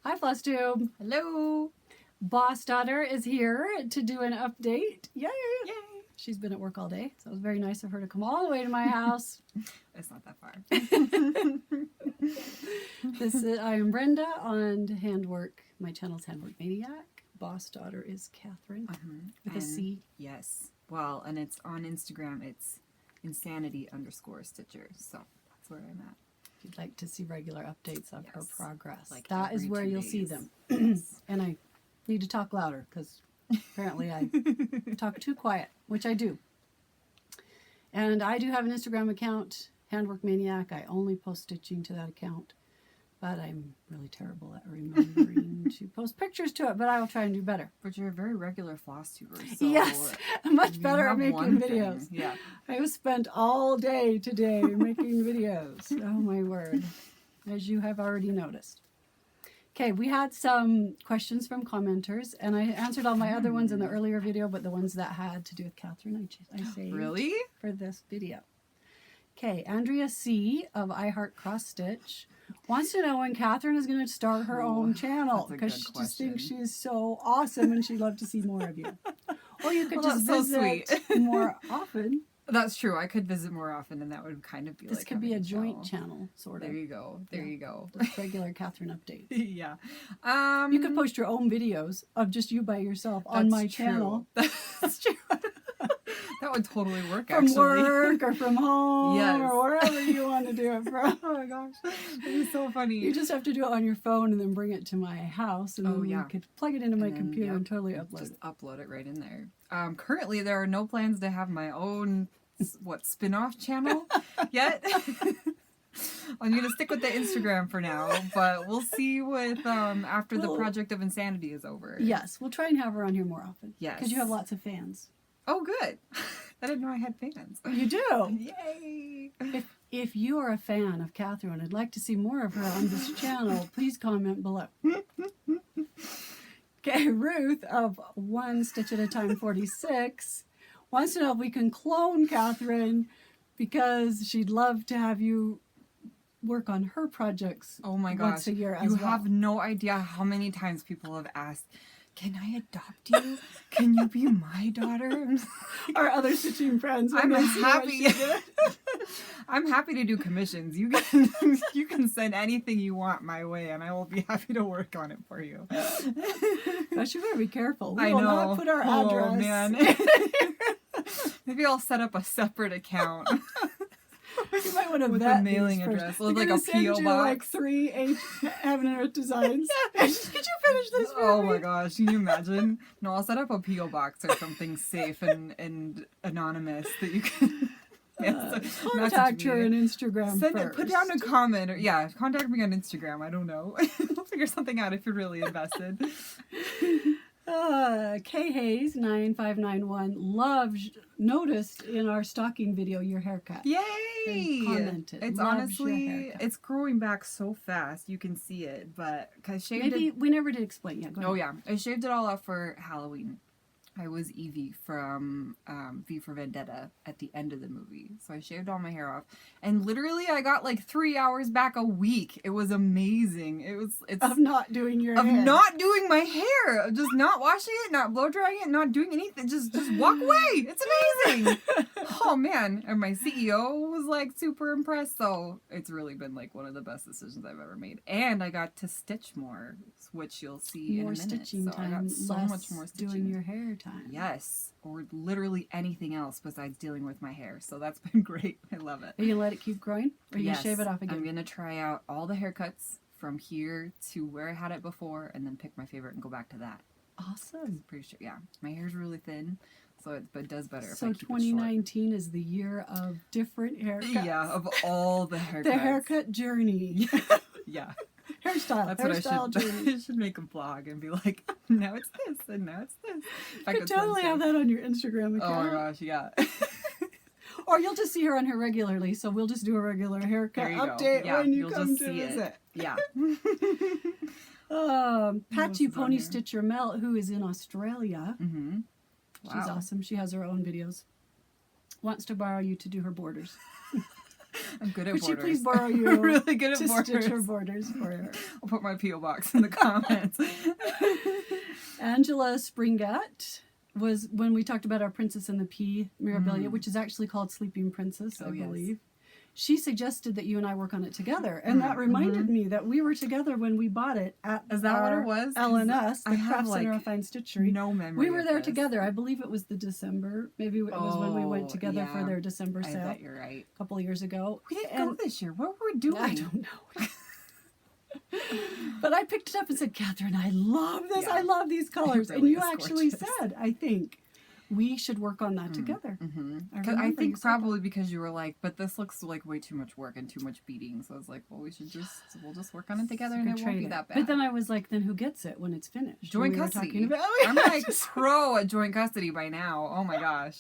Hi, Flosstube. Hello. Boss daughter is here to do an update. Yay! Yay. She's been at work all day, so it was very nice of her to come all the way to my house. It's not that far. I am Brenda on Handwork. My channel's Handwork Maniac. Boss daughter is Catherine with a C. Yes. Well, and it's on Instagram. It's insanity_Stitcher. So that's where I'm at. If you'd like to see regular updates of her progress, like that is where you'll see them. And I need to talk louder because apparently I talk too quiet, which I do. And I do have an Instagram account, Handwork Maniac. I only post stitching to that account, but I'm really terrible at remembering to post pictures to it, but I will try and do better. But you're a very regular Flosstuber. So yes, I'm much better at making videos. Yeah. I have spent all day today making videos. Oh my word, as you have already noticed. Okay, we had some questions from commenters, and I answered all my other ones in the earlier video, but the ones that had to do with Catherine, I saved really for this video. Okay, Andrea C. of I Heart Cross Stitch wants to know when Catherine is going to start her own channel, because she just thinks she's so awesome and she'd love to see more of you. Or you could just visit more often. That's true. I could visit more often, and that would kind of be this could be a joint channel, sort of. There you go. There you go. Regular Catherine updates. Yeah. You could post your own videos of just you by yourself on my channel. That's true. That would totally work, from actually. work or from home, yes, or wherever you want to do it from. Oh my gosh, it's so funny. You just have to do it on your phone and then bring it to my house, and then you could plug it into my computer and totally upload it. Just upload it right in there. Currently, there are no plans to have my own spin-off channel yet. I'm gonna stick with the Instagram for now, but we'll see with after the project of insanity is over. Yes, we'll try and have her on here more often. Yes, because you have lots of fans. Oh, good. I didn't know I had fans. You do. Yay! If you are a fan of Catherine and would like to see more of her on this channel, please comment below. Okay, Ruth of One Stitch at a Time 46 wants to know if we can clone Catherine, because she'd love to have you work on her projects. Oh my gosh, once a year as you well. have no idea how many times people have asked, can I adopt you? Can you be my daughter? Our other stitching friends. I'm happy. I'm happy to do commissions. You can send anything you want my way, and I will be happy to work on it for you. Gosh, you better be careful. I know. Not put our address. Oh man. Maybe I'll set up a separate account. You might want to with a mailing address, with like a PO box. Like 3 Heaven and Earth designs. Could you finish this for me? Oh my gosh, can you imagine? No, I'll set up a PO box or something safe and anonymous that you can contact her on Instagram first. Put down a comment, or contact me on Instagram. I don't know. We'll figure something out if you're really invested. K Hayes 9591 noticed in our stocking video your haircut. Yay! And commented. It's honestly, it's growing back so fast. You can see it, but I shaved it. We never did explain yet. Oh yeah, I shaved it all off for Halloween. I was Evie from V for Vendetta at the end of the movie. So I shaved all my hair off. And literally I got like 3 hours back a week. It was amazing. It's of not doing your hair. Of not doing my hair. Of just not washing it, not blow drying it, not doing anything. Just walk away. It's amazing. Oh man. And my CEO was like super impressed. So it's really been like one of the best decisions I've ever made. And I got to stitch more, which you'll see in a minute. Stitching so time, I got so much more stitching. Doing your hair time. Yes, or literally anything else besides dealing with my hair. So that's been great. I love it. Are you gonna let it keep growing, or are you gonna shave it off again? I'm gonna try out all the haircuts from here to where I had it before, and then pick my favorite and go back to that. Awesome. I'm pretty sure. Yeah, my hair's really thin, so it does better. So if I keep 2019 is the year of different haircuts. Yeah, of all the haircuts. The haircut journey. Yeah. Hairstyle. That's hairstyle what I should make a vlog and be like, now it's this and now it's this. You could totally have that on your Instagram account. Oh my gosh, yeah. Or you'll just see her on here regularly, so we'll just do a regular haircut update when you come to visit. Yeah. Patchy Pony Stitcher Mel, who is in Australia. Mm-hmm. Wow. She's awesome. She has her own videos. Wants to borrow you to do her borders. I'm good at Could she borders. please borrow you I'm really good at to borders. stitch her borders for her? I'll put my P.O. box in the comments. Angela Springett was when we talked about our Princess and the Pea Mirabilia, which is actually called Sleeping Princess, I believe. She suggested that you and I work on it together, and that reminded me that we were together when we bought it at Is that what it was? L&S, the I have, Craft Center like, of Fine Stitchery. No memory. We were of there this. together. I believe it was the December. Maybe it was when we went together for their December I sale bet you're right. a couple of years ago. We didn't go this year. What were we doing? I don't know. But I picked it up and said, Catherine, I love this. Yeah. I love these colors. It really and you is actually gorgeous. said, I think, we should work on that together. I think probably because you were like, but this looks like way too much work and too much beating. So I was like, well, we'll just work on it together and it won't be that bad. But then I was like, then who gets it when it's finished? Joint We were custody. talking about- I'm like pro at joint custody by now. Oh my gosh.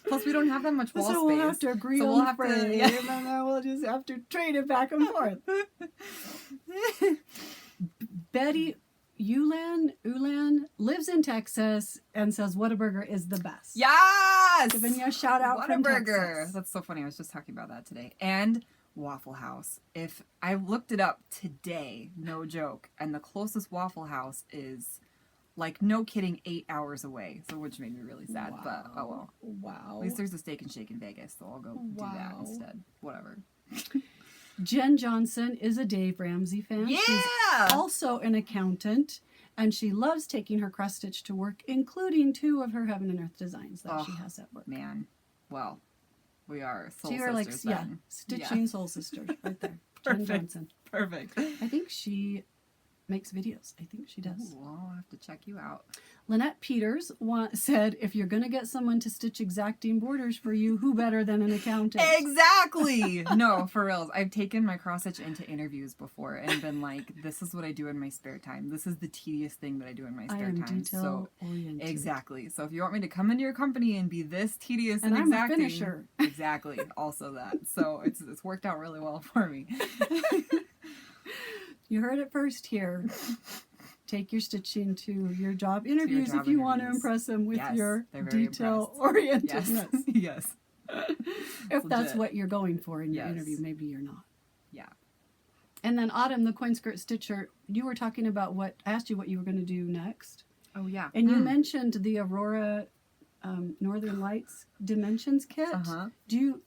Plus, we don't have that much wall so space. we'll have to agree So on we'll the have to- frame, yeah. and then we'll just have to trade it back and forth. Betty Ulan lives in Texas and says Whataburger is the best. Yes! Giving you a shout out from Whataburger. Texas. That's so funny. I was just talking about that today. And Waffle House. If I looked it up today, no joke, and the closest Waffle House is, like, no kidding, 8 hours away. So which made me really sad. But oh well. Wow. At least there's a Steak and Shake in Vegas, so I'll go do that Wow. instead. Whatever. Jen Johnson is a Dave Ramsey fan. Yeah! She's also an accountant, and she loves taking her cross stitch to work, including 2 of her Heaven and Earth designs that she has at work. Man. Well, we are soul So you're like, sisters then. stitching soul sisters right there. Jen Perfect. Johnson. Perfect. I think she makes videos. I think she does. Ooh, well, I'll have to check you out. Lynette Peters said, if you're going to get someone to stitch exacting borders for you, who better than an accountant? Exactly. No, for reals. I've taken my cross stitch into interviews before and been like, this is what I do in my spare time. This is the tedious thing that I do in my I spare am time. detail oriented. Exactly. So if you want me to come into your company and be this tedious And and I'm exacting, a finisher. Exactly. Also that. So it's worked out really well for me. You heard it first here. Take your stitching to your job interviews job if you want to interviews. impress them with Yes, your they're very detail Yes. orientedness. Yes. If that's Legit. what you're going for in your Yes. interview, maybe you're not. Yeah. And then Autumn, the coin skirt stitcher, you were talking about I asked you what you were going to do next. Oh yeah. And you mentioned the Aurora Northern Lights Dimensions kit. Uh-huh.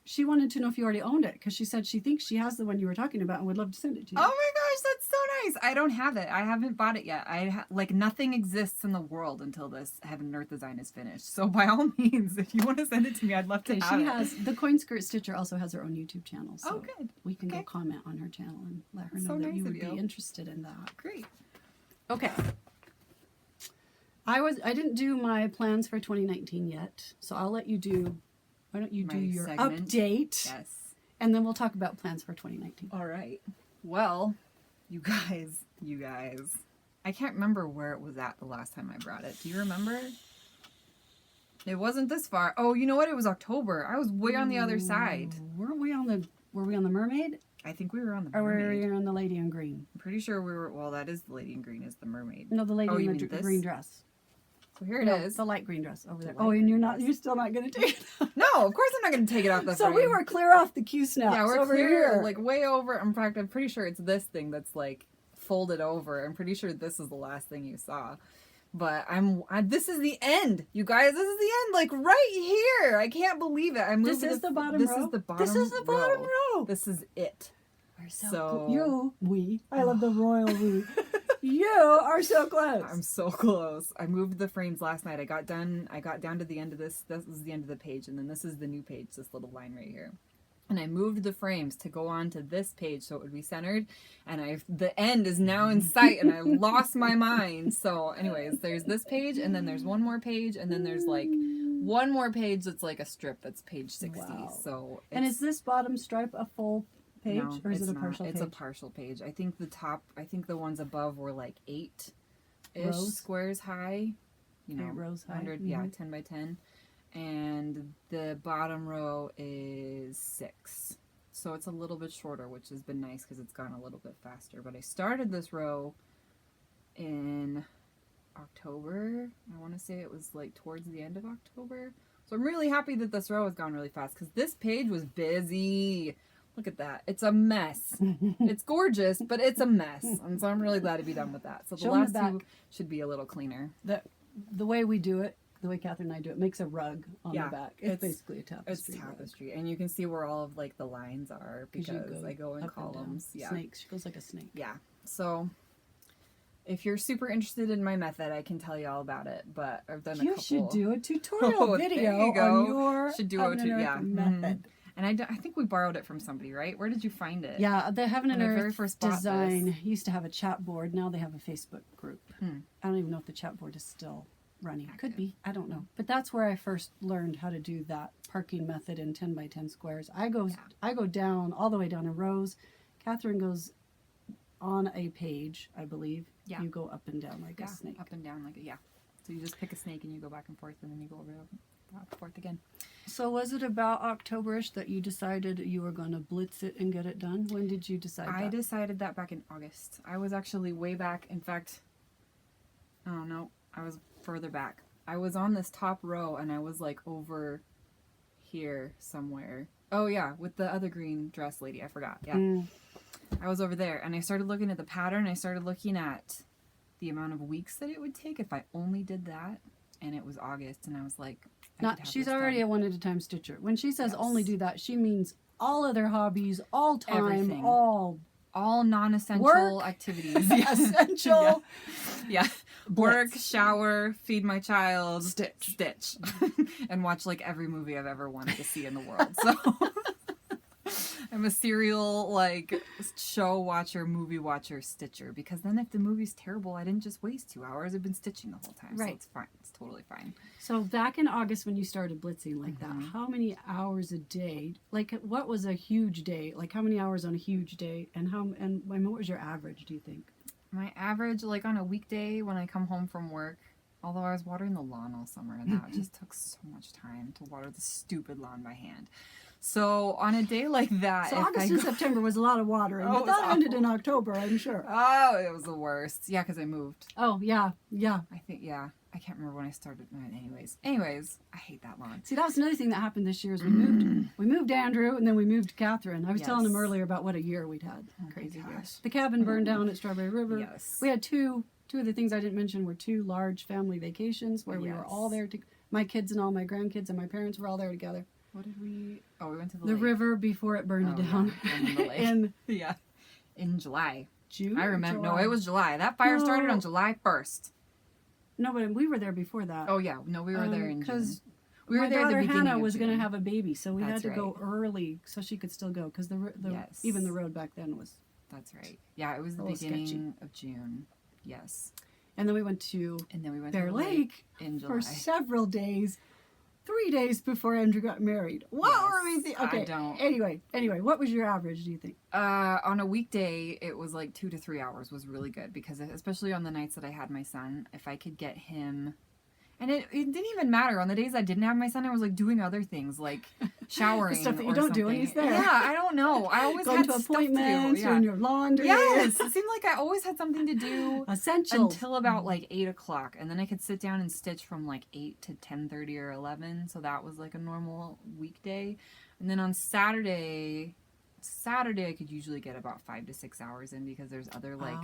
She wanted to know if you already owned it, because she said she thinks she has the one you were talking about and would love to send it to you. Oh my gosh, that's so nice. I don't have it. I haven't bought it yet. Like nothing exists in the world until this Heaven and Earth design is finished. So by all means, if you want to send it to me, I'd love to Okay, have she it. has the coin skirt stitcher also has her own YouTube channel, so Oh, good. we can Okay. go comment on her channel and let her That's know so that nice you of would be you. interested in that. Great. Okay. I didn't do my plans for 2019 yet, so I'll let you do. Why don't you do My your segment? update, Yes. and then we'll talk about plans for 2019. All right. Well, you guys. I can't remember where it was at the last time I brought it. Do you remember? It wasn't this far. Oh, you know what? It was October. I was way on the other side. Were we on the mermaid, I think we were on the or were mermaid. we on the lady in green? I'm pretty sure we were. Well, that is the lady in green is the mermaid. No, the lady Oh, you in the mean this? green dress. So here it No, is. the light green dress over there. light Oh, and green you're dress. still not going to take it off. No, of course I'm not going to take it off the So frame. we were clear off the Q snaps. Yeah, we're over clear, here. like way over. In fact, I'm pretty sure it's this thing that's like folded over. I'm pretty sure this is the last thing you saw. But this is the end, you guys. This is the end, like right here. I can't believe it. I moved This is the bottom This row. is the bottom. This is the bottom row. This is it. We're so So- cool. I love the royal we. You are so close. I'm so close. I moved the frames last night. I got down to the end of this. This is the end of the page, and then this is the new page. This little line right here. And I moved the frames to go on to this page so it would be centered. And the end is now in sight, and I lost my mind. So, anyways, there's this page, and then there's one more page, and then there's like one more page that's like a strip. That's page 60. Wow. So, And is this bottom stripe a full page, no, or is it's it a not. partial It's page? a partial page. I think the ones above were like 8-ish Rows? squares high. You know, 8 rows high. 100, yeah, Mhm. 10 by 10. And the bottom row is 6. So it's a little bit shorter, which has been nice because it's gone a little bit faster. But I started this row in October. I want to say it was like towards the end of October So I'm really happy that this row has gone really fast because this page was busy. Look at that. It's a mess. It's gorgeous, but it's a mess. And so I'm really glad to be done with that. So the last two should be a little cleaner. The way we do it, the way Catherine and I do it, makes a rug on the back. It's basically a tapestry. It's tapestry. And you can see where all of like the lines are because I go in columns. Yeah. Snakes. She goes like a snake. Yeah. So if you're super interested in my method, I can tell you all about it. But I've done a couple. You should do a tutorial video on your method. And I think we borrowed it from somebody, right? Where did you find it? Yeah, the Heaven and Earth very first Design used to have a chat board. Now they have a Facebook group. I don't even know if the chat board is still running. Could be. I don't know. But that's where I first learned how to do that parking method in 10 by 10 squares. I go down, all the way down in rows. Catherine goes on a page, I believe. Yeah. You go up and down like a snake. Up and down like a, So you just pick a snake and you go back and forth and then you go over back and forth again. So was it about October-ish that you decided you were going to blitz it and get it done? When did you decide that? I decided that back in August. I was actually way back. In fact, oh no, I was further back. I was on this top row and I was like over here somewhere. Oh yeah, with the other green dress lady. I forgot. Yeah. I was over there and I started looking at the pattern. I started looking at the amount of weeks that it would take if I only did that. And it was August and I was like, she's already a one-at-a-time stitcher. When she says only do that, she means all other hobbies, all time, everything. all non-essential activities. Essential. Yeah. Work, shower, feed my child, stitch. And watch like every movie I've ever wanted to see in the world. So I'm a serial like show watcher, movie watcher, stitcher. Because then if the movie's terrible, I didn't just waste 2 hours. I've been stitching the whole time. Right. So it's fine. It's totally fine. So back in August when you started blitzing like that, how many hours a day? Like what was a huge day? Like how many hours on a huge day? And what was your average, do you think? My average, like on a weekday when I come home from work, although I was watering the lawn all summer and that just took so much time to water the stupid lawn by hand. So on a day like that, so August and September was a lot of watering, but that ended in October, I'm sure. Oh, it was the worst. Yeah, because I moved. Oh yeah. I think I can't remember when I started. Anyways, I hate that lawn. See, that was another thing that happened this year is we moved Andrew and then we moved Catherine. I was telling him earlier about what a year we'd had. Crazy year. The cabin burned down at Strawberry River. Yes. We had two of the things I didn't mention were 2 large family vacations where we were all there. My kids and all my grandkids and my parents were all there together. What did we? Oh, we went to the lake. River before it burned down. Yeah. And the lake. In July. June? I remember. No, it was July. That fire started on July 1st. No, but we were there before that. Oh yeah, no, we were there in June. Because we were there at the beginning. Hannah was going to have a baby, so we had to go early so she could still go because even the road back then was. That's right. Yeah, it was the beginning of June. Yes. And then we went to Bear Lake in July for several days. 3 days before Andrew got married. What were we thinking? Okay. I don't. Anyway, what was your average, do you think? On a weekday, it was like 2 to 3 hours was really good because especially on the nights that I had my son, if I could get him. And it didn't even matter. On the days I didn't have my son, I was like doing other things like showering. The stuff that you don't do when he's there. Yeah, I don't know. I always had stuff appointments, to do. doing your laundry. Yes, it seemed like I always had something to do. Essential. Until about like 8 o'clock. And then I could sit down and stitch from like 8 to 10:30 or 11. So that was like a normal weekday. And then on Saturday I could usually get about 5 to 6 hours in because there's other like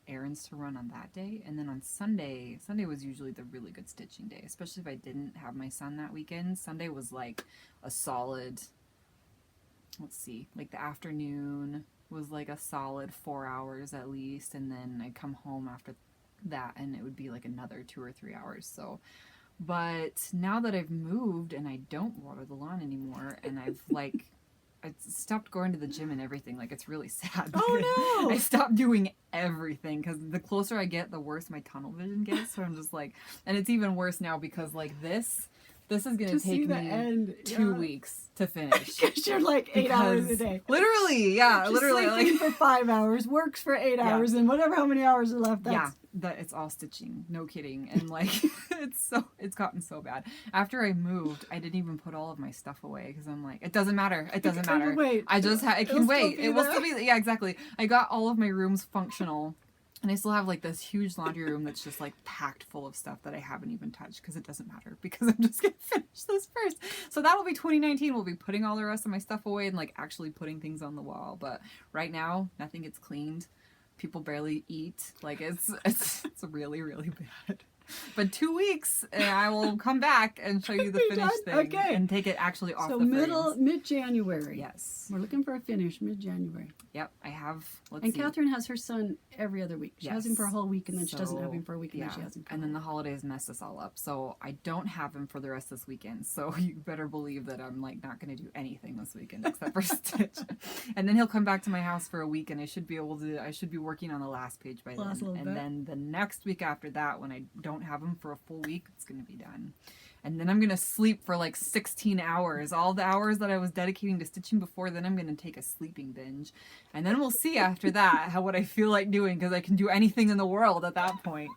errands to run on that day. And then on Sunday was usually the really good stitching day, especially if I didn't have my son that weekend. Sunday was like a solid, like the afternoon was like a solid 4 hours at least, and then I'd come home after that and it would be like another 2 or 3 hours. So but now that I've moved and I don't water the lawn anymore and I've like I stopped going to the gym and everything. Like, it's really sad. Oh, no! I stopped doing everything because the closer I get, the worse my tunnel vision gets. So I'm just like, and it's even worse now because, like, this is going to take me 2 weeks to finish. Because you're like 8 hours a day. Literally, yeah. Just literally. Sleeping for 5 hours, works for 8 hours, and how many hours are left. It's all stitching. No kidding. And like, it's gotten so bad. After I moved, I didn't even put all of my stuff away because I'm like, it doesn't matter. It doesn't matter. Wait. It can wait. It will still be, yeah, exactly. I got all of my rooms functional And I still have like this huge laundry room that's just like packed full of stuff that I haven't even touched because it doesn't matter because I'm just going to finish this first. So that'll be 2019. We'll be putting all the rest of my stuff away and like actually putting things on the wall. But right now, nothing gets cleaned. People barely eat. Like it's really, really bad. But 2 weeks and I will come back and show you the finished thing. Okay. And take it actually off So the frames. mid-January. Yes. We're looking for a finish mid-January. Yep. I have, let's And see. Catherine has her son every other week. She has him for a whole week, and then she doesn't So, have him for a week, and then she has him for a and then whole the holidays mess us all up. So I don't have him for the rest of this weekend. So you better believe that I'm like not going to do anything this weekend except for Stitch. And then he'll come back to my house for a week, and I should be working on the last page by Last then. little And bit. then the next week after that, when I don't have him for a full week, it's going to be done. And then I'm going to sleep for like 16 hours. All the hours that I was dedicating to stitching before, then I'm going to take a sleeping binge. And then we'll see after that what I feel like doing, because I can do anything in the world at that point.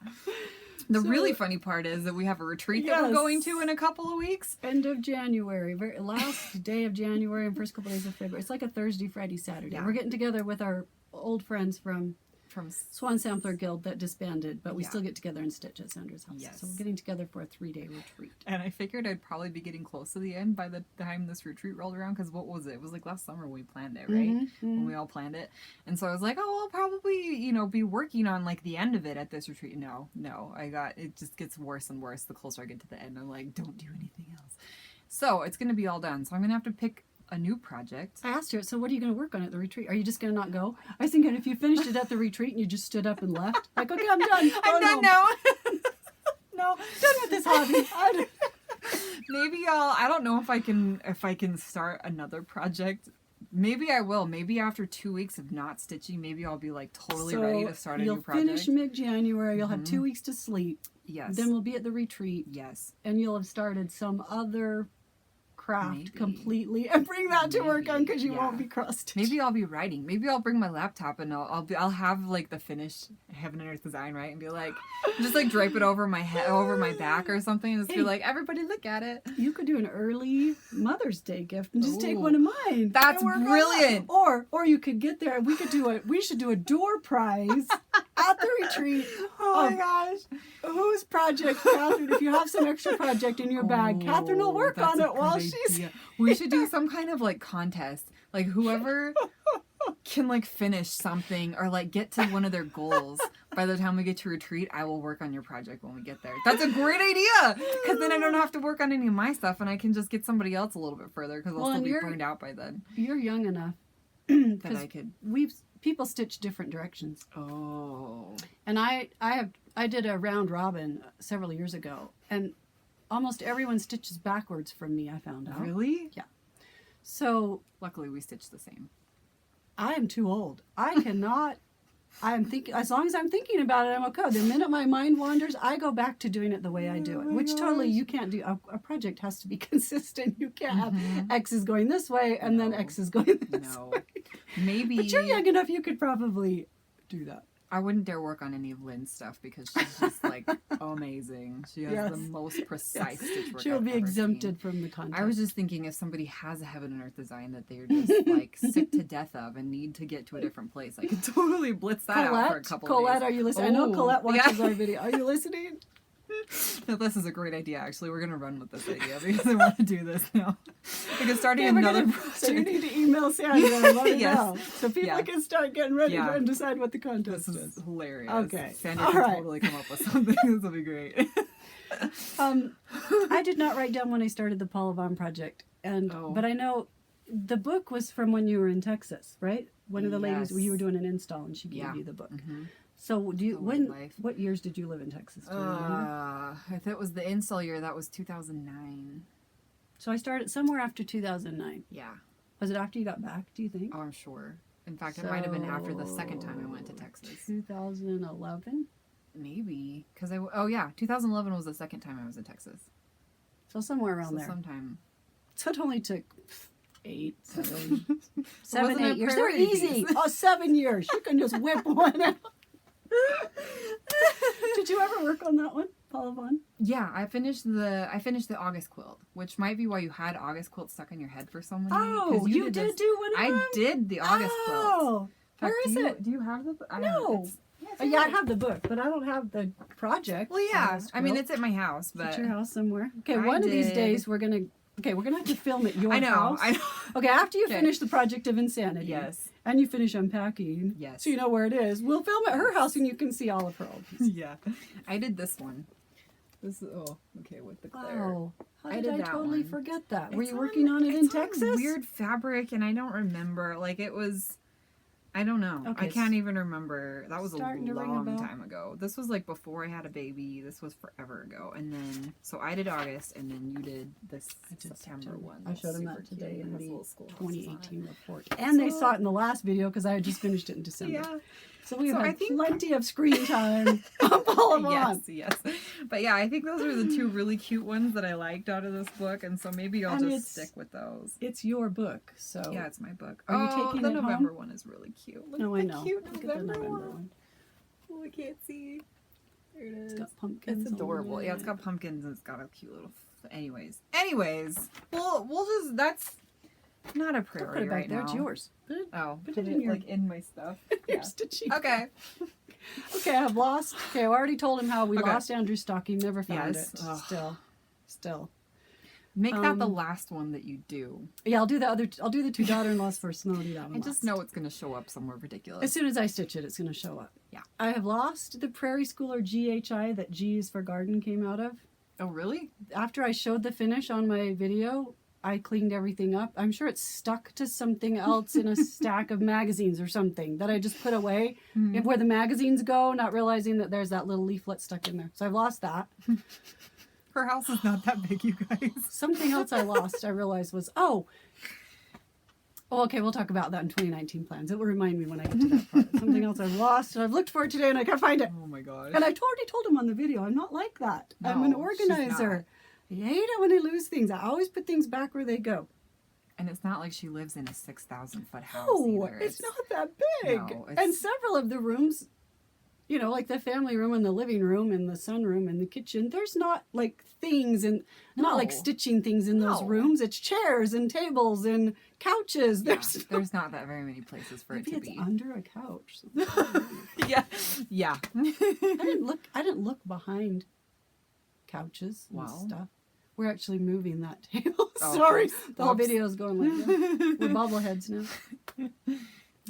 The really funny part is that we have a retreat that we're going to in a couple of weeks. End of January, last day of January and first couple days of February. It's like a Thursday, Friday, Saturday. Yeah. We're getting together with our old friends from From Swan Sampler Guild that disbanded, but we Yeah. still get together and stitch at Sandra's house. Yes. So we're getting together for a 3-day retreat. And I figured I'd probably be getting close to the end by the time this retreat rolled around, because what was it? It was like last summer when we planned it, right? When we all planned it. And so I was like, oh, I'll probably, be working on like the end of it at this retreat. No. It just gets worse and worse the closer I get to the end. I'm like, don't do anything else. So it's going to be all done. So I'm going to have to pick a new project. I asked her, so what are you going to work on at the retreat? Are you just going to not go? I was thinking if you finished it at the retreat and you just stood up and left, like, okay, I'm done. I'm done home. now. No, done with this hobby. Maybe I don't know if I can start another project. Maybe I will. Maybe after 2 weeks of not stitching, maybe I'll be like totally ready to start a new project. You'll finish mid-January. You'll have 2 weeks to sleep. Yes. Then we'll be at the retreat. Yes. And you'll have started some other craft Maybe. completely and bring that to work on because you Yeah. won't be cross-stitched. Maybe I'll be writing. Maybe I'll bring my laptop and I'll have like the finished Heaven and Earth design, right? And be like, just like drape it over my head, over my back or something, and just be like, everybody look at it. You could do an early Mother's Day gift and just take Ooh. one of mine. That's and work on brilliant. that. Or you could get there and we should do a door prize at the retreat. Oh my gosh. Whose project, Catherine? If you have some extra project in your bag, Catherine will work that's on a it while good she's. idea. We should do some kind of like contest. Like whoever can like finish something or like get to one of their goals by the time we get to retreat, I will work on your project when we get there. That's a great idea, because then I don't have to work on any of my stuff and I can just get somebody else a little bit further, because I'll still be burned out by then. You're young enough That I could. people stitch different directions. Oh. And I did a round robin several years ago, and almost everyone stitches backwards from me, I found out. Really? Yeah. So Luckily, we stitch the same. I am too old. I cannot. As long as I'm thinking about it, I'm okay. The minute my mind wanders, I go back to doing it the way I do it, which totally you can't do. A project has to be consistent. You can't have X is going this way and then X is going this way. Maybe. But you're young enough, you could probably do that. I wouldn't dare work on any of Lynn's stuff because she's just like amazing. She has the most precise stitch work. She'll I've be ever exempted seen. from the contest. I was just thinking if somebody has a Heaven and Earth design that they're just like sick to death of and need to get to a different place, I could totally blitz that out for a couple of days. Are you listening? I know Colette watches our video. Are you listening? No, this is a great idea. Actually, we're gonna run with this idea because I want to do this now. Because starting another project. So you need to email Sandra and let her Yes. know, so people can start getting ready and decide what the contest This is. is hilarious. Okay. Sandra can totally come up with something. This will be great. I did not write down when I started the Paula Vaughn project, but I know the book was from when you were in Texas, right? One of the ladies, you were doing an install, and she gave you the book. Mm-hmm. So what years did you live in Texas? Do you remember? If it was the install year, that was 2009. So I started somewhere after 2009. Yeah. Was it after you got back, do you think? Oh, I'm sure. In fact, it might have been after the second time I went to Texas. 2011? Maybe. 2011 was the second time I was in Texas. So somewhere around there. Sometime. So it only took 8 years. Wasn't 8 years. They're priority easy. piece. 7 years. You can just whip one out. Did you ever work on that one, Paula Vaughn? Yeah, I finished the August quilt, which might be why you had August quilt stuck in your head for so many. Oh, you did do one of them? I did the August quilt. Where is it? Do you have the book? No. Yeah, I have the book, but I don't have the project. Well, yeah. I mean, it's at my house, but at your house somewhere. Okay, I one of these did- days we're gonna have to film at your I know. house. I know. Okay, after you Okay. finish the Project of Insanity. Yes. And you finish unpacking. Yes. So you know where it is. We'll film at her house and you can see all of her old pieces. Yeah. I did this one. This is okay with the Claire. Wow. How I did did I that totally one. forget that? Were It's you working on it in it's Texas? Weird fabric, and I don't remember. Like it was. I don't know. Okay, I can't even remember. That was a starting to ring a long bell. time ago. This was like before I had a baby. This was forever ago. And then, so I did August, and then you did this I did September one. I showed them Super that today cute. It in has the little schoolhouses on it. 2018 report. And they So- saw it in the last video because I had just finished it in December. Yeah. So we've So I had think- plenty of screen time on Paul Yes. But yeah, I think those are the two really cute ones that I liked out of this book, and so maybe I'll And just it's- stick with those. It's your book, so Yeah, it's my book. Are you Oh, taking the it home? November one is really cute. Look no, at I the know. cute Look at the November November one. one. Oh, I can't see. There it is. It's got pumpkins. It's adorable. Yeah, it's got pumpkins and it's got a cute little. Anyways, we'll just that's not a Don't put priority it back right there. now. It's yours. Put it, Oh, Put put it it in your- like in my stuff. your Yeah. stitching. Okay. Okay, I've lost. Okay, I already told him how we Okay. lost Andrew's stocking. Never found Yes. it. Ugh. Still. Make that the Um, last one that you do. Yeah, I'll do the other. I'll do the two daughter-in-laws first. And then I'll do that one I just last. know it's gonna show up somewhere ridiculous. As soon as I stitch it, it's going to show up. Yeah. I have lost the Prairie Schooler GHI that G is for garden came out of. Oh really? After I showed the finish on my video, I cleaned everything up. I'm sure it's stuck to something else in a stack of magazines or something that I just put away Mm-hmm. where the magazines go, not realizing that there's that little leaflet stuck in there. So I've lost that. Her house is not that big, you guys. Something else I lost, I realized was, okay, we'll talk about that in 2019 plans. It will remind me when I get to that part. Something else I've lost, and I've looked for it today, and I can't find it. Oh my gosh. And I already told him on the video, I'm not like that. I'm an No, she's organizer. I hate it when I lose things. I always put things back where they go. And it's not like she lives in a 6,000-foot house No, either. it's not that big. No, And it's- several of the rooms, you know, like the family room and the living room and the sunroom and the kitchen, there's not like things and not like No. stitching things in those No. rooms. It's chairs and tables and couches. Yeah, There's there's not that very many places for maybe it to it's be. under a couch. Yeah. Yeah. I didn't look behind couches and Wow. stuff. We're actually moving that table. Oh, Sorry, oops. the whole Whoops. video is going like that. We're bobbleheads now.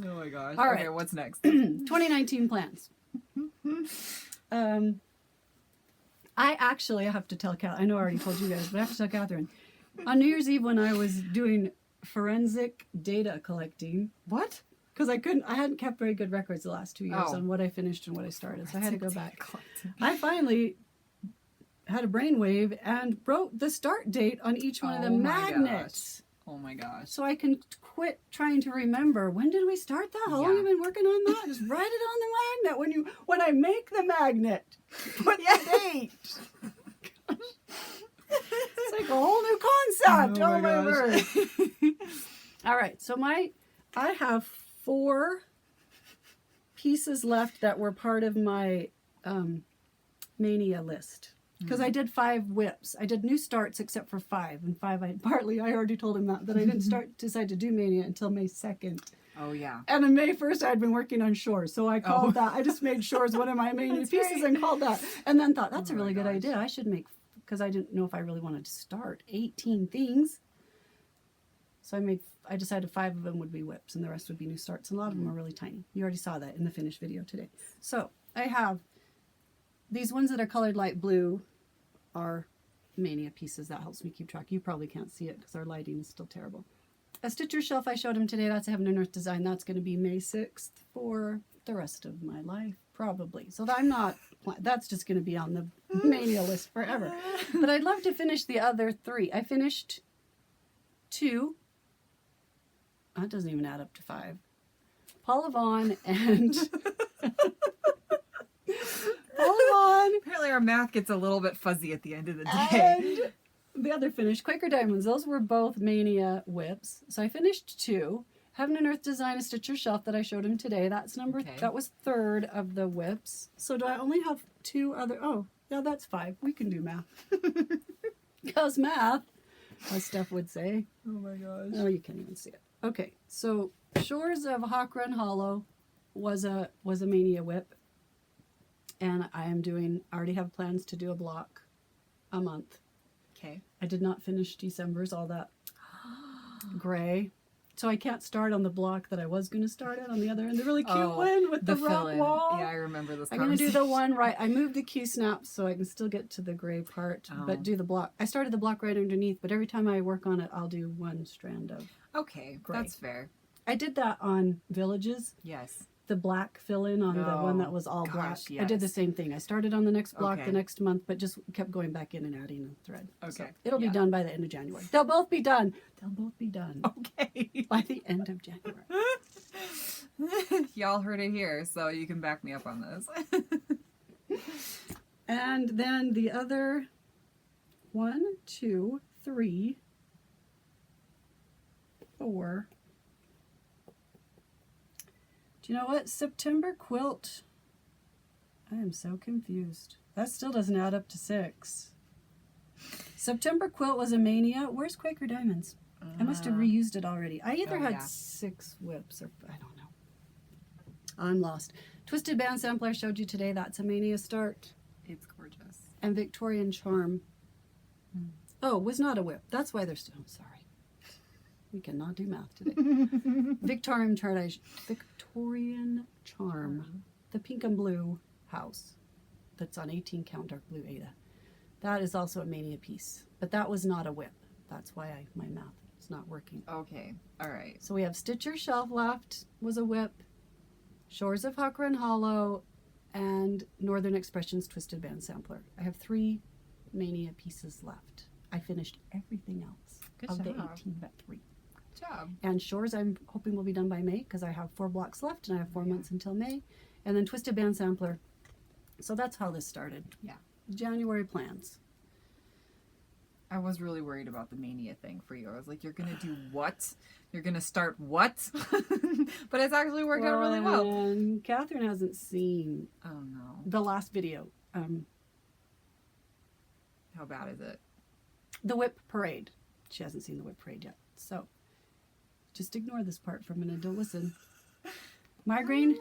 Oh my gosh. All Okay, right. what's next? 2019 plans. I have to tell Kat. I know I already told you guys, but I have to tell Catherine. On New Year's Eve, when I was doing forensic data collecting, What? because I hadn't kept very good records the last 2 years Oh. on what I finished and what I started, so I had to go back. Collecting. I finally had a brainwave and wrote the start date on each one of the Oh my magnets. Oh my gosh. So I can quit trying to remember when did we start that? How long Yeah. have you been working on that? Just write it on the magnet when I make the magnet. Put the date. It's like a whole new concept. Oh Oh, my my gosh. word. All right. So I have 4 pieces left that were part of my mania list. Because I did 5 whips. I did new starts except for 5. And 5, I already told him that I didn't decide to do Mania until May 2nd. Oh yeah. And on May 1st, I had been working on Shores. So I called that. I just made Shores one of my Mania That's pieces right. and called that. And then thought, that's Oh a really my good gosh. idea. I should make, because I didn't know if I really wanted to start 18 things. So I decided 5 of them would be whips and the rest would be new starts. And a lot of them are really tiny. You already saw that in the finished video today. So I have these ones that are colored light blue are Mania pieces. That helps me keep track. You probably can't see it because our lighting is still terrible. A Stitcher shelf I showed him today. That's a Heaven and Earth design. That's going to be May 6th for the rest of my life, probably. So that's just going to be on the Mania list forever. But I'd love to finish the other 3. I finished 2. That doesn't even add up to 5. Paula Vaughn and Paula Vaughn Apparently our math gets a little bit fuzzy at the end of the day. and the other finish, Quaker Diamonds. Those were both Mania whips. So I finished 2. Heaven and Earth design, a Stitcher shelf that I showed him today. That's Okay. that was 3rd of the whips. So do I only have 2 other? Oh, yeah, that's 5. We can do math. Because math, as Steph would say. Oh my gosh. Oh, you can't even see it. Okay, so Shores of Hawk Run Hollow was a Mania whip. And I already have plans to do a block a month. Okay. I did not finish December's, all that gray. So I can't start on the block that I was going to start on the other end. The really cute one with the rock fill-in. wall. Yeah, I remember this I'm going to do the one right. I moved the Q snap so I can still get to the gray part, but do the block. I started the block right underneath, but every time I work on it, I'll do one strand of Okay, gray. that's fair. I did that on Villages. Yes. The black fill-in on the one that was all black. Gosh, I did the yes. same thing. I started on the next block Okay. the next month, but just kept going back in and adding a thread. Okay. So it'll be Yeah. done by the end of January. They'll both be done. They'll both be done Okay. by the end of January. Y'all heard it here, so you can back me up on this. And then the other 1, 2, 3, 4. Do you know what? September quilt. I am so confused. That still doesn't add up to 6. September quilt was a Mania. Where's Quaker Diamonds? I must have reused it already. I either had 6 whips or I don't know. I'm lost. Twisted Band Sampler I showed you today. That's a Mania start. It's gorgeous. And Victorian Charm. Oh, was not a whip. That's why they're still. I'm sorry. We cannot do math today. Victorian Charm. The pink and blue house that's on 18 count dark blue Ada. That is also a Mania piece. But that was not a whip. That's why my math is not working. Okay. All right. So we have Stitcher Shelf Left was a whip. Shores of Huckran Hollow and Northern Expressions Twisted Band Sampler. I have 3 Mania pieces left. I finished everything else Good of the job. 18 but 3. Good job. And Shores I'm hoping will be done by May because I have 4 blocks left and I have 4 months until May. And then Twisted Band Sampler. So that's how this started. Yeah. January plans. I was really worried about the Mania thing for you. I was like, you're going to do what? You're going to start what? But it's actually worked out really well. And Catherine hasn't seen Oh, no. the last video. How bad is it? The whip parade. She hasn't seen the whip parade yet. So just ignore this part for a minute. Don't listen. Migraine.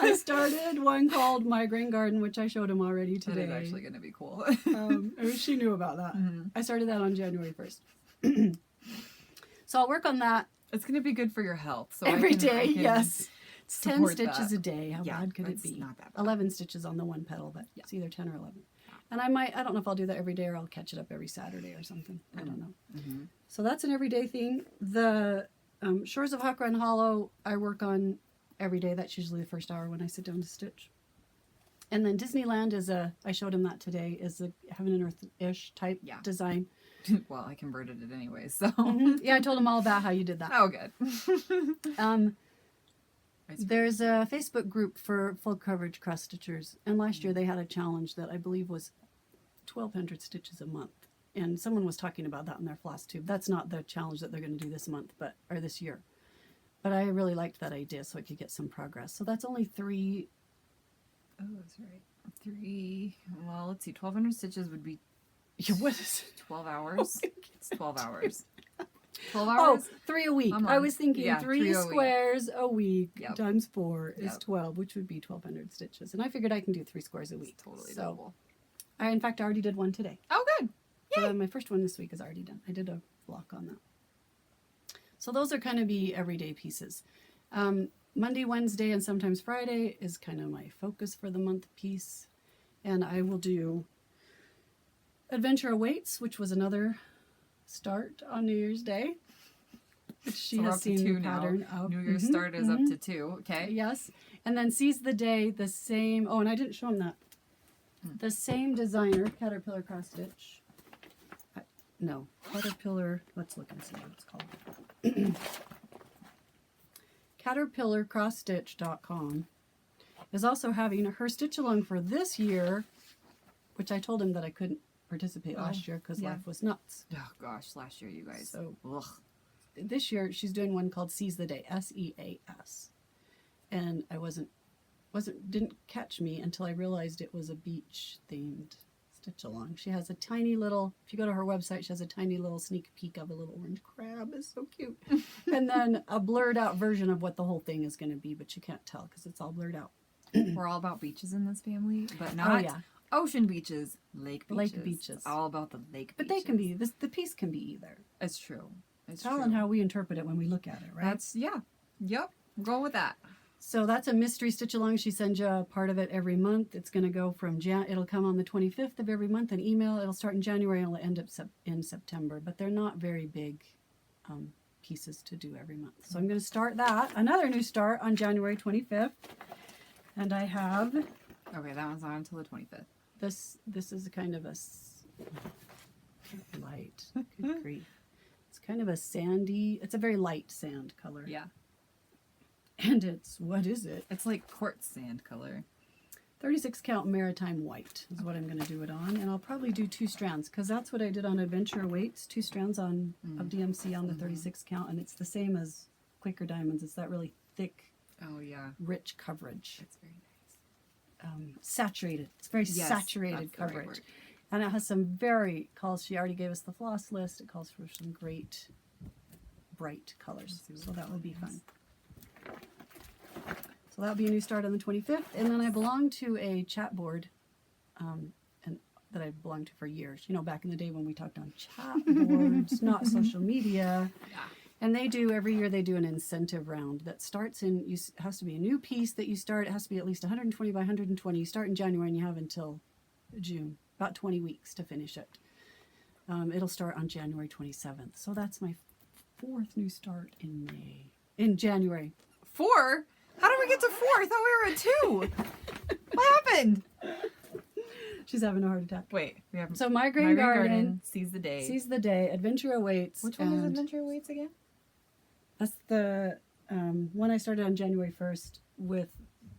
I started one called Migraine Garden, which I showed him already today. That is actually going to be cool. She knew about that. Mhm. I started that on January 1st. So I'll work on that It's going to be good for your health. So every I day. can Yes. It's 10 support stitches that. a day. How Yeah, bad could it that's be? not that bad. 11 stitches on the one petal, but it's either 10 or 11. And I don't know if I'll do that every day or I'll catch it up every Saturday or something. I don't know. Mm-hmm. So that's an everyday thing. The Shores of Huckran Hollow I work on every day. That's usually the first hour when I sit down to stitch. And then Disneyland is I showed him that today, is a Heaven and Earth-ish type design. Well, I converted it anyway, so. Yeah, I told him all about how you did that. Oh, good. There's a Facebook group for full coverage cross stitchers, and last year they had a challenge that I believe was 1,200 stitches a month. And someone was talking about that in their Flosstube. That's not the challenge that they're going to do this month, or this year. But I really liked that idea, so I could get some progress. So that's only 3. Oh, that's right. 3. Well, let's see. 1,200 stitches would be What is it? 12 hours. It's 12 hours. 12 Oh, hours? 3 a week. A month. I was thinking Yeah, 3 3 a week. squares a week Yep. times 4 is Yep. 12, which would be 1,200 stitches. And I figured I can do 3 squares a week. It's totally So doable. I, in fact, already did one today. Oh, good. So my first one this week is already done. I did a block on that. So those are kind of be everyday pieces. Monday, Wednesday, and sometimes Friday is kind of my focus for the month piece. And I will do Adventure Awaits, which was another start on New Year's Day. Which she So we're has up to seen 2 the now. pattern of. New Year's start is up to 2. Okay. Yes. And then Seize the Day, the same. Oh, and I didn't show him that. The same designer, Caterpillar Cross Stitch. No, Caterpillar. Let's look and see what it's called. CaterpillarCrossStitch.com is also having her stitch along for this year, which I told him that I couldn't participate last year because life was nuts. Oh, gosh. Last year, you guys. So Ugh. this year she's doing one called Seize the Day, SEAS, and I didn't catch me until I realized it was a beach themed stitch along. She has a tiny little, if you go to her website, she has a tiny little sneak peek of a little orange crab. It's so cute. And then a blurred out version of what the whole thing is going to be, but you can't tell because it's all blurred out. We're all about beaches in this family, but not ocean beaches, lake beaches. Lake beaches. It's all about the lake beaches. But they can be, the piece can be either. It's true. It's all true. in how we interpret it when we look at it, right? That's, yeah. Yep. We'll go with that. So that's a mystery stitch along. She sends you a part of it every month. It's going to go from it'll come on the 25th of every month, an email. It'll start in January and it'll end up in September. But they're not very big pieces to do every month. So I'm going to start that. Another new start on January 25th. And I have... Okay, that one's on until the 25th. This is kind of a light. Good grief. It's kind of a sandy... It's a very light sand color. Yeah. And it's, what is it? It's like quartz sand color. 36 count Maritime White is what I'm going to do it on. And I'll probably do 2 strands because that's what I did on Adventure Awaits. 2 strands of DMC on the 36 count. And it's the same as Quaker Diamonds. It's that really thick, rich coverage. It's very nice. Saturated. It's very saturated coverage. Right, and it has some she already gave us the floss list. It calls for some great bright colors. So that will be fun. So that'll be a new start on the 25th. And then I belong to a chat board and that I've belonged to for years. You know, back in the day when we talked on chat boards, not social media. Yeah. And every year they do an incentive round that starts it has to be a new piece that you start. It has to be at least 120 by 120. You start in January and you have until June, about 20 weeks to finish it. It'll start on January 27th. So that's my 4th new start in January. 4? How did we get to 4? I thought we were at 2. What happened? She's having a heart attack. Wait, we have Migraine Garden sees the day. Sees the day. Adventure Awaits. Which one is Adventure Awaits again? That's the one I started on January 1st with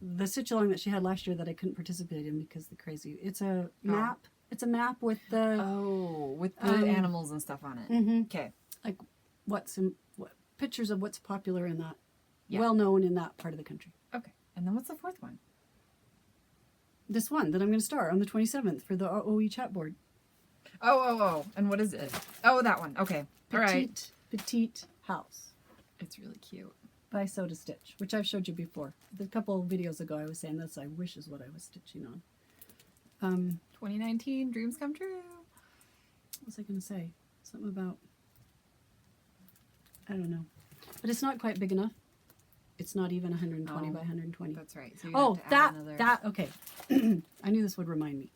the stitch along that she had last year that I couldn't participate in because the crazy. It's a map. It's a map with the with the animals and stuff on it. Okay. Like what pictures of what's popular in that. Yeah. Well known in that part of the country. Okay. And then what's the 4th one? This one that I'm going to start on the 27th for the OE chat board. Oh. And what is it? Oh, that one. Okay. Petite House. It's really cute. By Soda Stitch, which I've showed you before. A couple of videos ago I was saying this, I wish is what I was stitching on. 2019, dreams come true. What was I going to say? Something about... I don't know. But it's not quite big enough. It's not even 120 by 120. That's right. So okay. I knew this would remind me.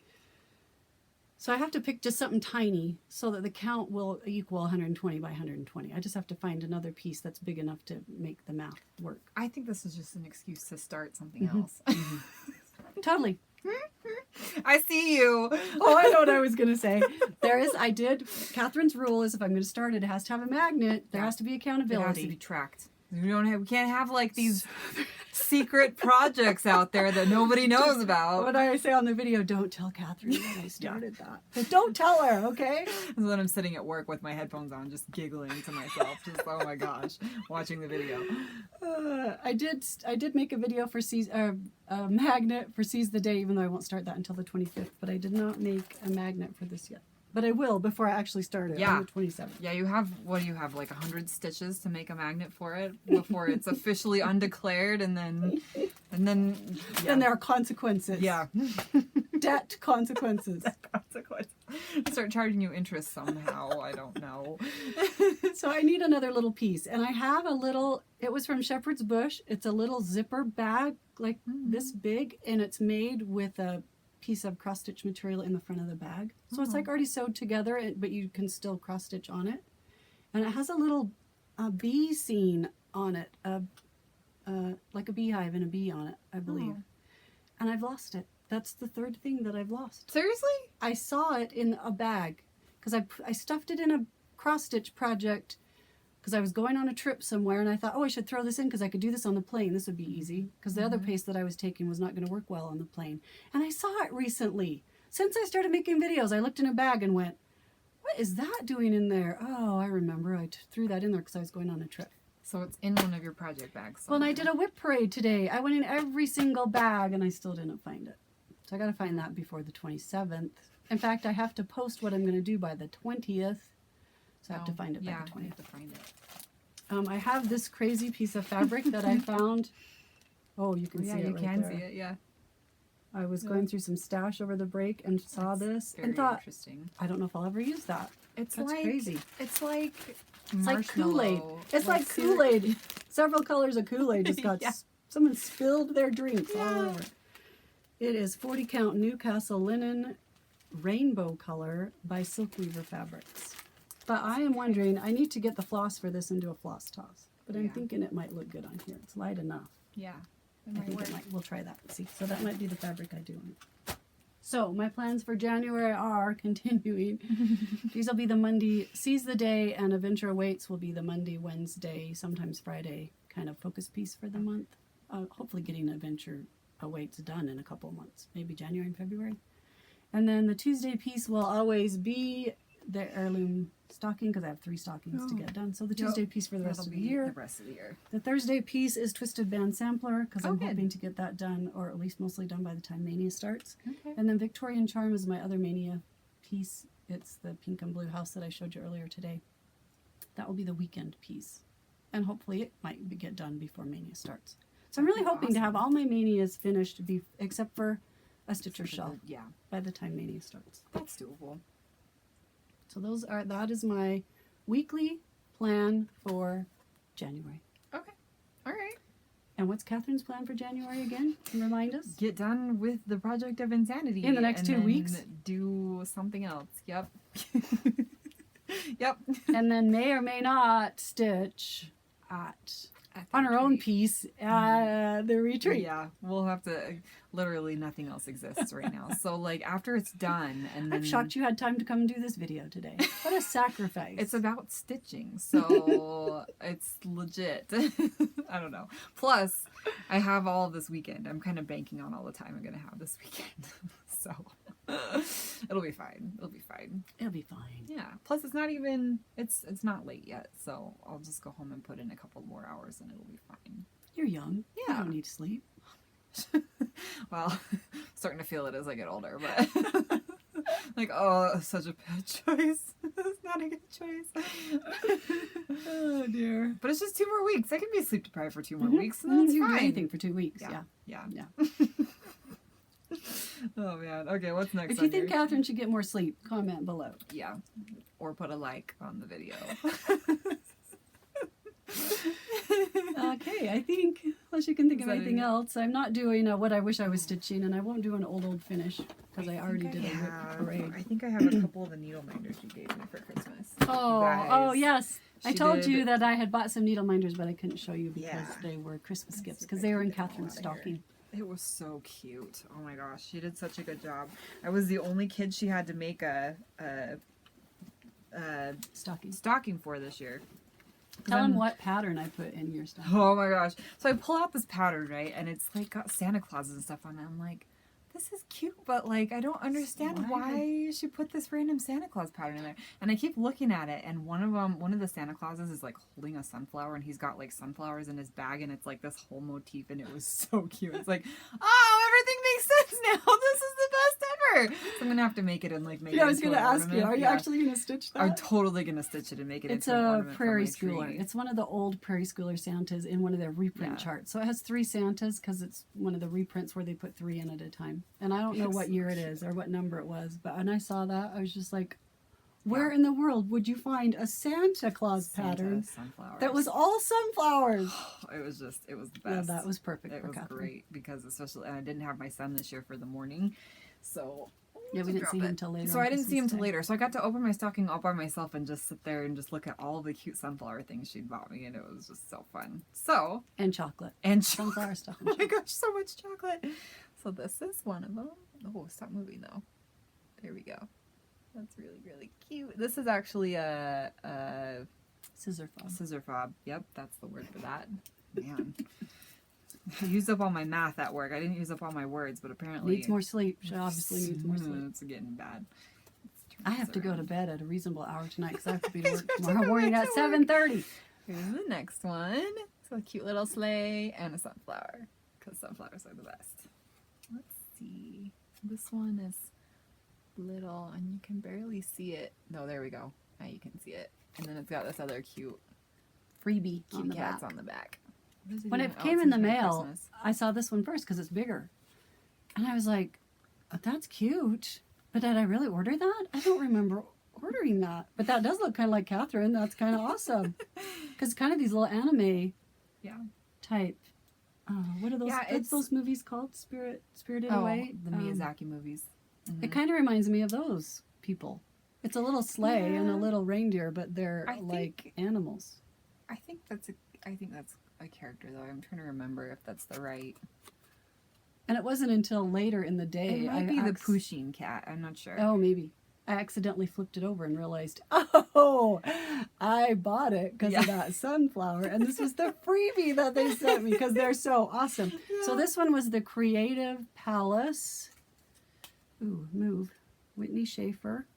So I have to pick just something tiny so that the count will equal 120 by 120. I just have to find another piece that's big enough to make the math work. I think this is just an excuse to start something else. Totally. I see you. Oh, I know what I was going to say. Catherine's rule is if I'm going to start it, it has to have a magnet. There has to be accountability. It has to be tracked. We can't have like these secret projects out there that nobody knows about. What I say on the video, don't tell Catherine that I started that. But don't tell her, okay? And then I'm sitting at work with my headphones on, just giggling to myself, just oh my gosh, watching the video. I did make a video for a magnet for Seize the Day, even though I won't start that until the 25th. But I did not make a magnet for this yet. But I will before I actually start it on the 27th. Yeah, you have, like 100 stitches to make a magnet for it before it's officially undeclared, and then And there are consequences. Yeah. Debt consequences. Start charging you interest somehow. I don't know. So I need another little piece. And I have it was from Shepherd's Bush. It's a little zipper bag, like this big, and it's made with a piece of cross stitch material in the front of the bag. So it's like already sewed together, but you can still cross stitch on it. And it has a little bee scene on it, like a beehive and a bee on it, I believe. And I've lost it. That's the 3rd thing that I've lost. Seriously? I saw it in a bag because I stuffed it in a cross stitch project because I was going on a trip somewhere, and I thought, I should throw this in because I could do this on the plane. This would be easy because the other pace that I was taking was not going to work well on the plane. And I saw it recently. Since I started making videos, I looked in a bag and went, what is that doing in there? Oh, I remember. I threw that in there because I was going on a trip. So it's in one of your project bags somewhere. Well, and I did a whip parade today. I went in every single bag, and I still didn't find it. So I got to find that before the 27th In fact, I have to post what I'm going to do by the 20th. So I have to Oh, find it by yeah, the you 20th. have to find it. I have this crazy piece of fabric that I found. Oh, you can Oh, yeah, see it you right can there. see it, yeah. I was going through some stash over the break and saw That's this very and thought, interesting. I don't know if I'll ever use that. It's That's like crazy. It's like It's like Kool-Aid. marshmallow. It's like Kool-Aid. Several colors of Kool-Aid just got, Yeah. someone spilled their drinks all Yeah. over. It is 40 count Newcastle linen rainbow color by Silk Weaver Fabrics. But I am wondering, I need to get the floss for this into a floss toss. But I'm Yeah. thinking it might look good on here. It's light enough. Yeah. I think it might. We'll try that and see. So that might be the fabric I do on it. So my plans for January are continuing. These will be the Monday Seize the Day, and Adventure Awaits will be the Monday, Wednesday, sometimes Friday kind of focus piece for the month. Hopefully getting Adventure Awaits done in a couple of months, maybe January and February. And then the Tuesday piece will always be the heirloom stocking, because I have 3 stockings to get done. So the Tuesday piece for the rest of the year. The rest of the year. The Thursday piece is Twisted Band Sampler, because I'm good. hoping to get that done, or at least mostly done by the time Mania starts. Okay. And then Victorian Charm is my other Mania piece. It's the pink and blue house that I showed you earlier today. That will be the weekend piece. And hopefully it might get done before Mania starts. So I'm really hoping to have all my Manias finished, except for a Stitcher shelf Yeah. by the time Mania starts. That's doable. So that is my weekly plan for January. Okay. All right. And what's Catherine's plan for January again? Can you remind us? Get done with the Project of Insanity. In the next and 2 then weeks? Do something else. Yep. Yep. And then may or may not stitch on her own piece at the retreat. Yeah, we'll have to. Literally nothing else exists right now. So like after it's done, and then I'm shocked you had time to come and do this video today. What a sacrifice. it's about stitching, so it's legit. I don't know. Plus, I have all this weekend. I'm kind of banking on all the time I'm gonna have this weekend, so it'll be fine. It'll be fine. It'll be fine. Yeah. Plus, it's not even. It's not late yet, so I'll just go home and put in a couple more hours, and it'll be fine. You're young. Yeah. You don't need to sleep. Well, starting to feel it as I get older, but like, oh, such a bad choice. It's not a good choice. Oh dear. But it's just 2 more weeks. I can be sleep deprived for 2 more weeks, and that's You can do fine. anything for 2 weeks. Yeah. Yeah. Yeah. Oh man. Okay, what's next? If you on think here? Catherine should get more sleep, comment below. Yeah. Or put a like on the video. Okay, I think, unless you can think Is of that anything it? else, I'm not doing what I wish I was stitching, and I won't do an old finish, because I already did a rip parade. I think I have a couple of the needle minders you gave me for Christmas. Oh, Guys, yes. I she told you did- that I had bought some needle minders, but I couldn't show you because Yeah. they were Christmas gifts, see if because I they can were in get them all Catherine's out of here. stocking. It was so cute. Oh my gosh, she did such a good job. I was the only kid she had to make a Stocking. stocking for this year. 'Cause Tell them I'm- what pattern I put in your stocking. Oh my gosh. So I pull out this pattern, right? And it's like got Santa Clauses and stuff on it. I'm like, this is cute, but like I don't understand why she put this random Santa Claus pattern in there. And I keep looking at it, and one of the Santa Clauses is like holding a sunflower, and he's got like sunflowers in his bag, and it's like this whole motif, and it was so cute. It's like, oh, everything makes sense now. This is the best ever. So I'm gonna have to make it and like make it. Yeah, I was into going to an ask you, ornament. are you Yeah. actually going to stitch that? I'm totally gonna stitch it and make it It's into an a ornament for prairie my schooler. tree. It's one of the old prairie schooler Santas in one of their reprint Yeah. charts. So it has 3 Santas because it's one of the reprints where they put 3 in at a time. And I don't know It's what so year it cute. is or what number it was, but when I saw that, I was just like, where in the world would you find a Santa Claus pattern sunflowers. that was all sunflowers? It was the Yeah, best. that was perfect It for was Catherine. great because especially, and I didn't have my son this year for the morning, so Yeah, we didn't see him till later. So on I didn't see him Christmas till Day. later. So I got to open my stocking all by myself and just sit there and just look at all the cute sunflower things she'd bought me, and it was just so fun. So And chocolate. and Sunflower stuff. Oh my gosh, so much chocolate. So this is one of them. Oh, stop moving though. There we go. That's really, really cute. This is actually a Scissor fob. scissor fob. Yep, that's the word for that. Man. I used up all my math at work. I didn't use up all my words, but apparently Needs more sleep. She obviously needs more sleep. It's getting bad. I have to go to bed at a reasonable hour tonight because I have to be to work You have to tomorrow go morning back at to work. 7:30. Here's the next one. So a cute little sleigh and a sunflower, because sunflowers are the best. Let's see. This one is little, and you can barely see it. No, there we go. Now you can see it. And then it's got this other cute Freebie on kitty the cats back. on the back. When it came in the mail, I saw this one first because it's bigger. And I was like, oh, that's cute. But did I really order that? I don't remember ordering that. But that does look kind of like Catherine. That's kind of awesome. Because kind of these little anime type. What are those? What's those movies called? Spirited Away? The Miyazaki movies. Mm-hmm. It kind of reminds me of those people. It's a little sleigh and a little reindeer, but they're like animals. I think that's a character though. I'm trying to remember if that's the right. And it wasn't until later in the day. It might be the Pusheen cat. I'm not sure. Oh, maybe. I accidentally flipped it over and realized, oh, I bought it because of that sunflower. And this was the freebie that they sent me because they're so awesome. Yeah. So this one was the Creative Palace. Ooh, move. Whitney Schaefer.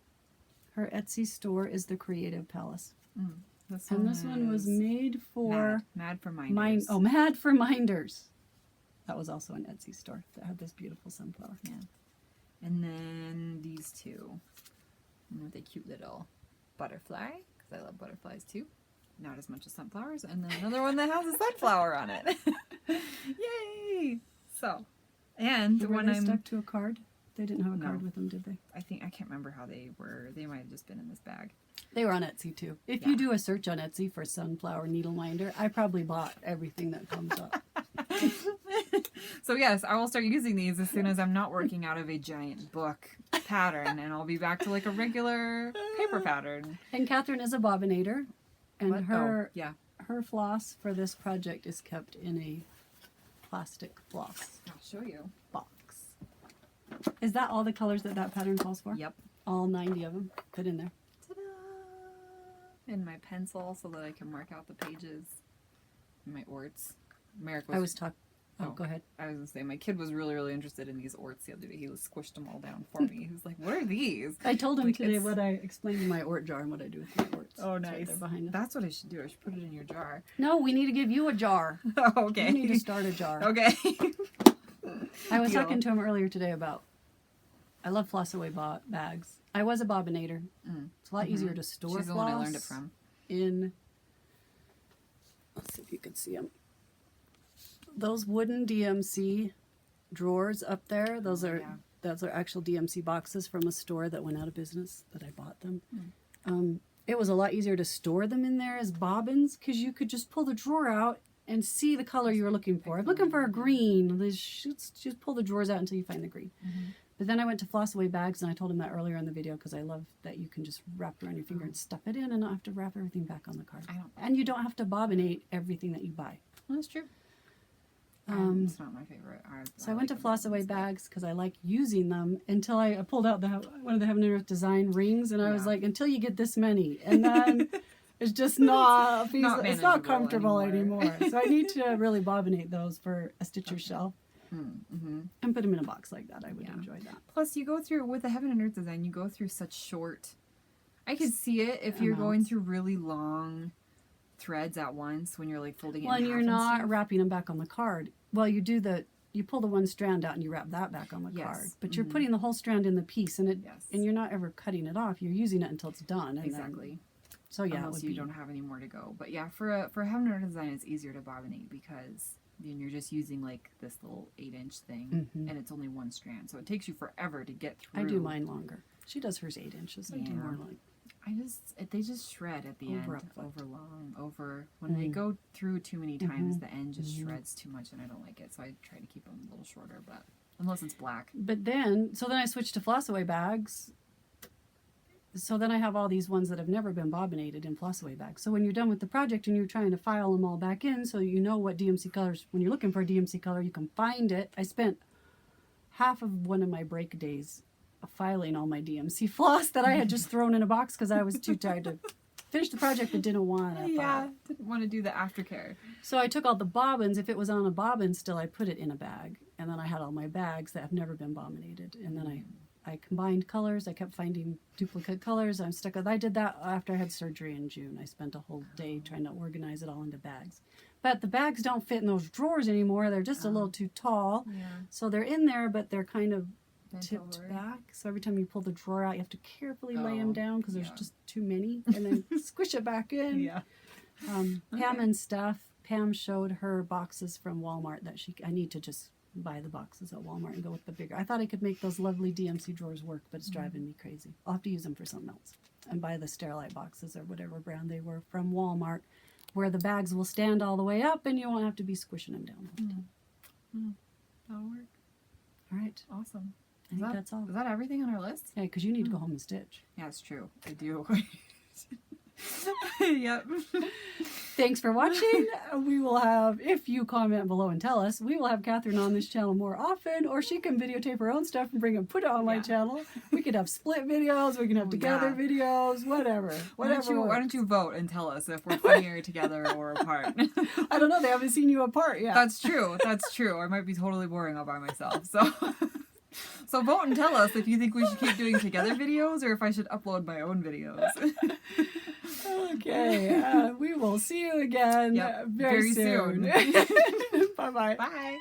Her Etsy store is the Creative Palace. This one was made for... Mad for Minders. Mad for Minders. That was also an Etsy store that had this beautiful sunflower. Yeah. And then these two. With a cute little butterfly, because I love butterflies too. Not as much as sunflowers. And then another one that has a sunflower on it. Yay! So, and when I'm stuck to a card, they didn't have a card with them, did they? I can't remember how they were. They might have just been in this bag. They were on Etsy too. If you do a search on Etsy for sunflower needle minder, I probably bought everything that comes up. So yes, I will start using these as soon as I'm not working out of a giant book pattern, and I'll be back to like a regular paper pattern. And Catherine is a bobbinator, and her floss for this project is kept in a plastic floss. I'll show you. Box. Is that all the colors that pattern calls for? Yep. All 90 of them fit in there. Ta-da! And my pencil so that I can mark out the pages. And my orts. Go ahead. I was going to say, my kid was really, really interested in these orts the other day. He squished them all down for me. He was like, what are these? I told him today what I explained in my ort jar and what I do with my orts. Oh, nice. Right there behind us. That's what I should do. I should put it in your jar. No, we need to give you a jar. Oh, okay. You need to start a jar. Okay. I was talking to him earlier today about, I love floss away bags. I was a bobbinator. It's a lot easier to store She's floss. The one I learned it from. Let's see if you can see them. Those wooden DMC drawers up there, those are actual DMC boxes from a store that went out of business that I bought them. It was a lot easier to store them in there as bobbins because you could just pull the drawer out and see the color you were looking for. I'm looking for a green. Just pull the drawers out until you find the green. But then I went to floss away bags, and I told him that earlier in the video because I love that you can just wrap it around your finger and stuff it in and not have to wrap everything back on the card. And you don't have to bobbinate everything that you buy. Well, that's true. It's not my favorite. I went to floss away bags because I like using them until I pulled out one of the Heaven and Earth design rings, and I was like, until you get this many, and then it's just not it's not comfortable anymore. So I need to really bobbinate those for a Stitcher shelf. And put them in a box like that. I would enjoy that. Plus, you go through, with the Heaven and Earth design, you go through such short... I could see it if you're going through really long threads at once when you're like folding it in half. Well, you're not wrapping them back on the card. Well, you pull the one strand out and you wrap that back on the card. But you're putting the whole strand in the piece, and and you're not ever cutting it off. You're using it until it's done. And exactly. So yeah, unless you don't have any more to go. But yeah, for Heaven and Earth design, it's easier to bobbinate because then you're just using like this little 8-inch thing, and it's only one strand, so it takes you forever to get through. I do mine longer. She does hers 8 inches. I do more like. They just shred at the end, when they go through too many times, the end just shreds too much, and I don't like it, so I try to keep them a little shorter, but unless it's black. But then I switched to floss away bags. So then I have all these ones that have never been bobbinated in floss away bags. So when you're done with the project and you're trying to file them all back in, so you know what DMC colors, when you're looking for a DMC color, you can find it. I spent half of one of my break days filing all my DMC floss that I had just thrown in a box because I was too tired to finish the project but didn't want to. Didn't want to do the aftercare. So I took all the bobbins. If it was on a bobbin still, I put it in a bag. And then I had all my bags that have never been bobbinated. And then I combined colors. I kept finding duplicate colors. I did that after I had surgery in June. I spent a whole day trying to organize it all into bags. But the bags don't fit in those drawers anymore. They're just a little too tall. So they're in there, but they're kind of tipped over. back. So every time you pull the drawer out, you have to carefully lay them down because there's yeah. just too many, and then squish it back in. Yeah. Pam and stuff. Pam showed her boxes from Walmart that I need to just buy the boxes at Walmart and go with the bigger. I thought I could make those lovely DMC drawers work, but it's driving me crazy. I'll have to use them for something else and buy the Sterilite boxes or whatever brand they were from Walmart, where the bags will stand all the way up and you won't have to be squishing them down. That'll work. All right. Awesome. I think that's all. Is that everything on our list? Yeah, because you need to go home and stitch. Yeah, it's true. I do. Yep. Thanks for watching. We will have, if you comment below and tell us, we will have Catherine on this channel more often, or she can videotape her own stuff and bring and put it on my channel. We could have split videos, we can have together videos, whatever. Why don't you vote and tell us if we're funnier together or apart? I don't know, they haven't seen you apart yet. That's true. That's true. I might be totally boring all by myself. So vote and tell us if you think we should keep doing together videos or if I should upload my own videos. Okay, we will see you again very soon. Bye-bye. Bye.